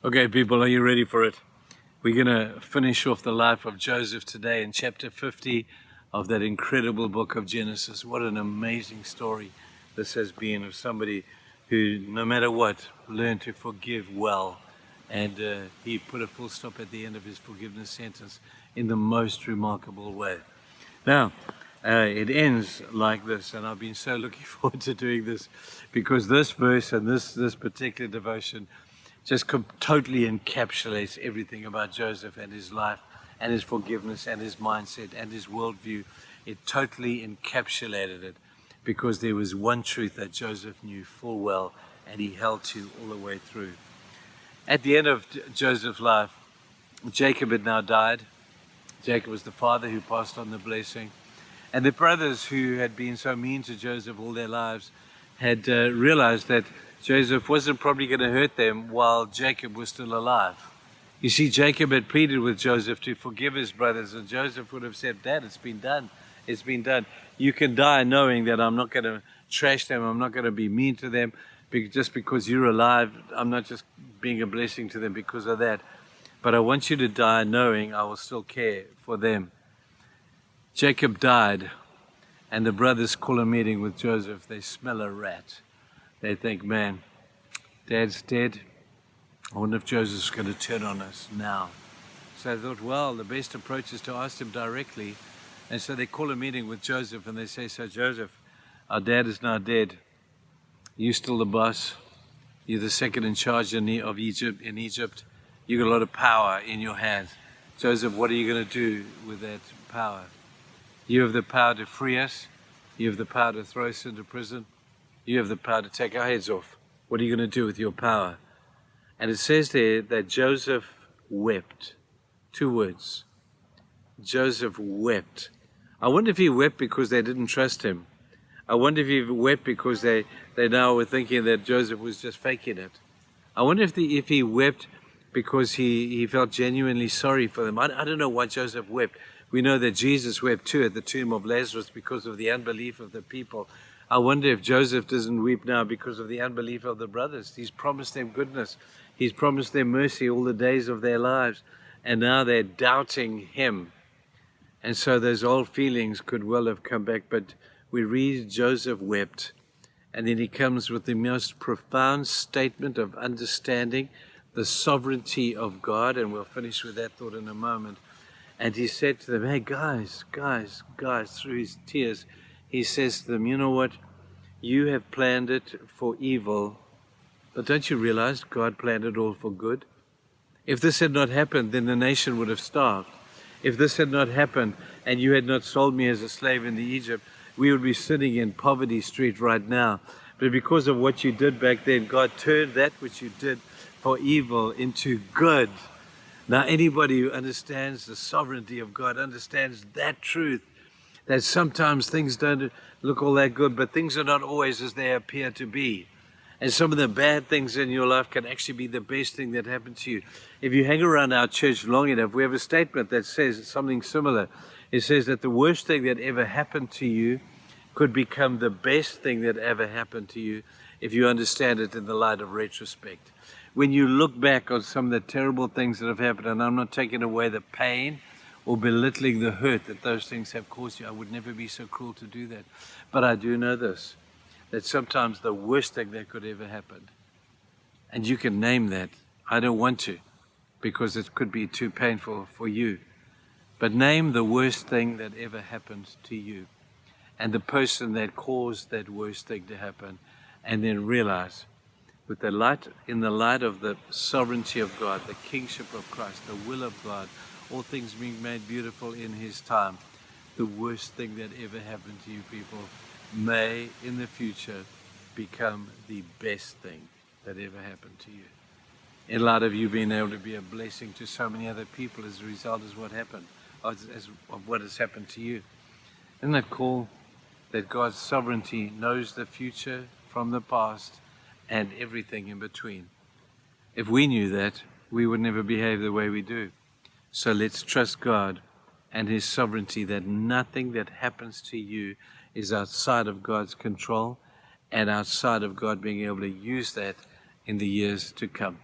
Okay, people, are you ready for it? We're going to finish off the life of Joseph today in chapter 50 of that incredible book of Genesis. What an amazing story this has been of somebody who, no matter what, learned to forgive well. And he put a full stop at the end of his forgiveness sentence in the most remarkable way. Now, it ends like this, and I've been so looking forward to doing this because this verse and this particular devotion just totally encapsulates everything about Joseph and his life and his forgiveness and his mindset and his worldview. It totally encapsulated it because there was one truth that Joseph knew full well and he held to all the way through. At the end of Joseph's life, Jacob had now died. Jacob was the father who passed on the blessing. And the brothers who had been so mean to Joseph all their lives had realized that Joseph wasn't probably going to hurt them while Jacob was still alive. You see, Jacob had pleaded with Joseph to forgive his brothers, and Joseph would have said, Dad, it's been done. It's been done. You can die knowing that I'm not going to trash them. I'm not going to be mean to them. Just because you're alive, I'm not just being a blessing to them because of that. But I want you to die knowing I will still care for them. Jacob died, and the brothers call a meeting with Joseph. They smell a rat. They think, man, Dad's dead. I wonder if Joseph's going to turn on us now. So they thought, well, the best approach is to ask him directly. And so they call a meeting with Joseph, and they say, so Joseph, our dad is now dead. You still the boss. You're the second in charge of Egypt. In Egypt, you got a lot of power in your hands. Joseph, what are you going to do with that power? You have the power to free us. You have the power to throw us into prison. You have the power to take our heads off. What are you going to do with your power? And it says there that Joseph wept. 2 words. Joseph wept. I wonder if he wept because they didn't trust him. I wonder if he wept because they now were thinking that Joseph was just faking it. I wonder if he wept because he felt genuinely sorry for them. I don't know why Joseph wept. We know that Jesus wept too at the tomb of Lazarus because of the unbelief of the people. I wonder if Joseph doesn't weep now because of the unbelief of the brothers. He's promised them goodness. He's promised them mercy all the days of their lives. And now they're doubting him. And so those old feelings could well have come back. But we read Joseph wept. And then he comes with the most profound statement of understanding the sovereignty of God. And we'll finish with that thought in a moment. And he said to them, hey, guys, through his tears, he says to them, you know what? You have planned it for evil, but don't you realize God planned it all for good? If this had not happened, then the nation would have starved. If this had not happened and you had not sold me as a slave into Egypt, we would be sitting in poverty street right now. But because of what you did back then, God turned that which you did for evil into good. Now, anybody who understands the sovereignty of God understands that truth, that sometimes things don't look all that good, but things are not always as they appear to be. And some of the bad things in your life can actually be the best thing that happened to you. If you hang around our church long enough, we have a statement that says something similar. It says that the worst thing that ever happened to you could become the best thing that ever happened to you if you understand it in the light of retrospect. When you look back on some of the terrible things that have happened, and I'm not taking away the pain or belittling the hurt that those things have caused you. I would never be so cruel to do that. But I do know this, that sometimes the worst thing that could ever happen, and you can name that, I don't want to, because it could be too painful for you, but name the worst thing that ever happened to you, and the person that caused that worst thing to happen, and then realize, with the light, in the light of the sovereignty of God, the kingship of Christ, the will of God, all things being made beautiful in his time, the worst thing that ever happened to you people may in the future become the best thing that ever happened to you. In light of you being able to be a blessing to so many other people as a result of what happened, of what has happened to you. Isn't that cool that God's sovereignty knows the future from the past and everything in between? If we knew that, we would never behave the way we do. So let's trust God and his sovereignty, that nothing that happens to you is outside of God's control and outside of God being able to use that in the years to come.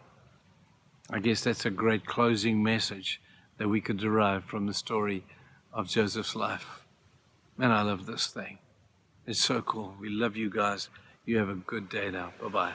I guess that's a great closing message that we could derive from the story of Joseph's life. Man, I love this thing. It's so cool. We love you guys. You have a good day now. Bye-bye.